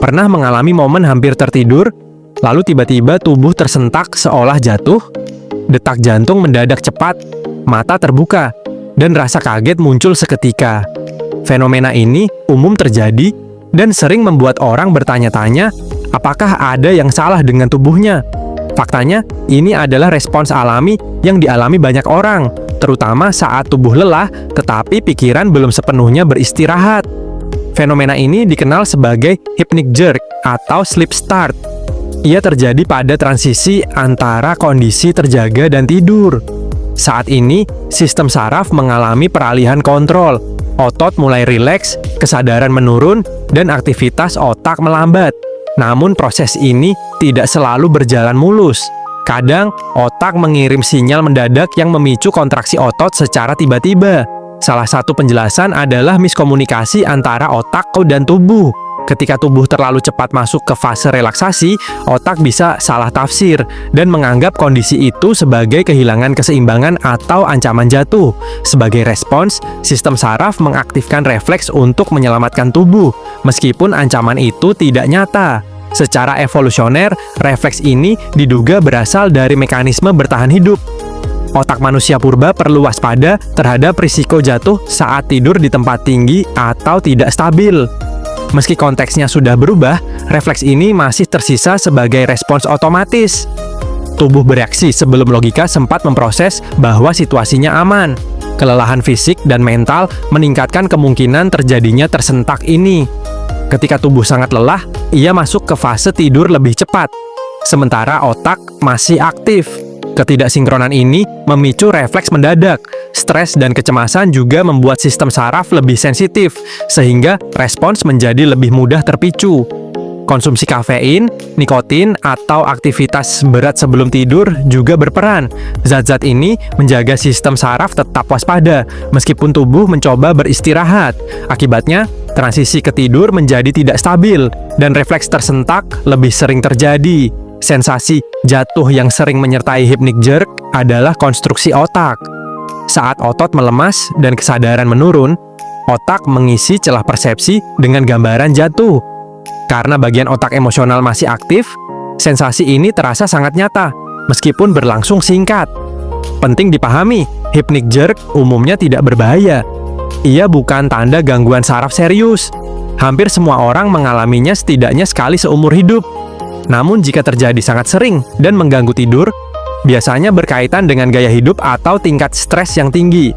Pernah mengalami momen hampir tertidur, lalu tiba-tiba tubuh tersentak seolah jatuh, detak jantung mendadak cepat, mata terbuka, dan rasa kaget muncul seketika. Fenomena ini umum terjadi dan sering membuat orang bertanya-tanya, apakah ada yang salah dengan tubuhnya? Faktanya, ini adalah respons alami yang dialami banyak orang, terutama saat tubuh lelah, tetapi pikiran belum sepenuhnya beristirahat. Fenomena ini dikenal sebagai hypnic jerk atau sleep start. Ia terjadi pada transisi antara kondisi terjaga dan tidur. Saat ini, sistem saraf mengalami peralihan kontrol. Otot mulai rileks, kesadaran menurun, dan aktivitas otak melambat. Namun proses ini tidak selalu berjalan mulus. Kadang, otak mengirim sinyal mendadak yang memicu kontraksi otot secara tiba-tiba. Salah satu penjelasan adalah miskomunikasi antara otak dan tubuh. Ketika tubuh terlalu cepat masuk ke fase relaksasi, otak bisa salah tafsir dan menganggap kondisi itu sebagai kehilangan keseimbangan atau ancaman jatuh. Sebagai respons, sistem saraf mengaktifkan refleks untuk menyelamatkan tubuh, meskipun ancaman itu tidak nyata. Secara evolusioner, refleks ini diduga berasal dari mekanisme bertahan hidup. Otak manusia purba perlu waspada terhadap risiko jatuh saat tidur di tempat tinggi atau tidak stabil. Meski konteksnya sudah berubah, refleks ini masih tersisa sebagai respons otomatis. Tubuh bereaksi sebelum logika sempat memproses bahwa situasinya aman. Kelelahan fisik dan mental meningkatkan kemungkinan terjadinya tersentak ini. Ketika tubuh sangat lelah, ia masuk ke fase tidur lebih cepat, sementara otak masih aktif. Ketidaksinkronan ini memicu refleks mendadak. Stres dan kecemasan juga membuat sistem saraf lebih sensitif, sehingga respons menjadi lebih mudah terpicu. Konsumsi kafein, nikotin, atau aktivitas berat sebelum tidur juga berperan. Zat-zat ini menjaga sistem saraf tetap waspada, meskipun tubuh mencoba beristirahat. Akibatnya, transisi ke tidur menjadi tidak stabil, dan refleks tersentak lebih sering terjadi. Sensasi jatuh yang sering menyertai hypnic jerk adalah konstruksi otak. Saat otot melemas dan kesadaran menurun, otak mengisi celah persepsi dengan gambaran jatuh. Karena bagian otak emosional masih aktif, sensasi ini terasa sangat nyata, meskipun berlangsung singkat. Penting dipahami, hypnic jerk umumnya tidak berbahaya. Ia bukan tanda gangguan saraf serius. Hampir semua orang mengalaminya setidaknya sekali seumur hidup. Namun jika terjadi sangat sering dan mengganggu tidur, biasanya berkaitan dengan gaya hidup atau tingkat stres yang tinggi.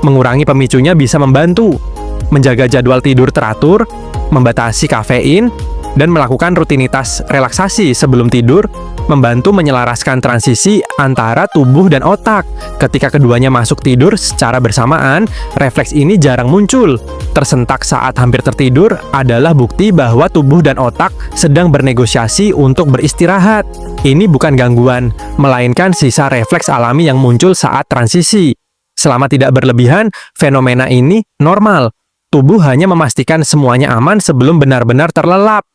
Mengurangi pemicunya bisa membantu. Menjaga jadwal tidur teratur, membatasi kafein, dan melakukan rutinitas relaksasi sebelum tidur membantu menyelaraskan transisi antara tubuh dan otak. Ketika keduanya masuk tidur secara bersamaan, refleks ini jarang muncul. Tersentak saat hampir tertidur adalah bukti bahwa tubuh dan otak sedang bernegosiasi untuk beristirahat. Ini bukan gangguan, melainkan sisa refleks alami yang muncul saat transisi. Selama tidak berlebihan, fenomena ini normal. Tubuh hanya memastikan semuanya aman sebelum benar-benar terlelap.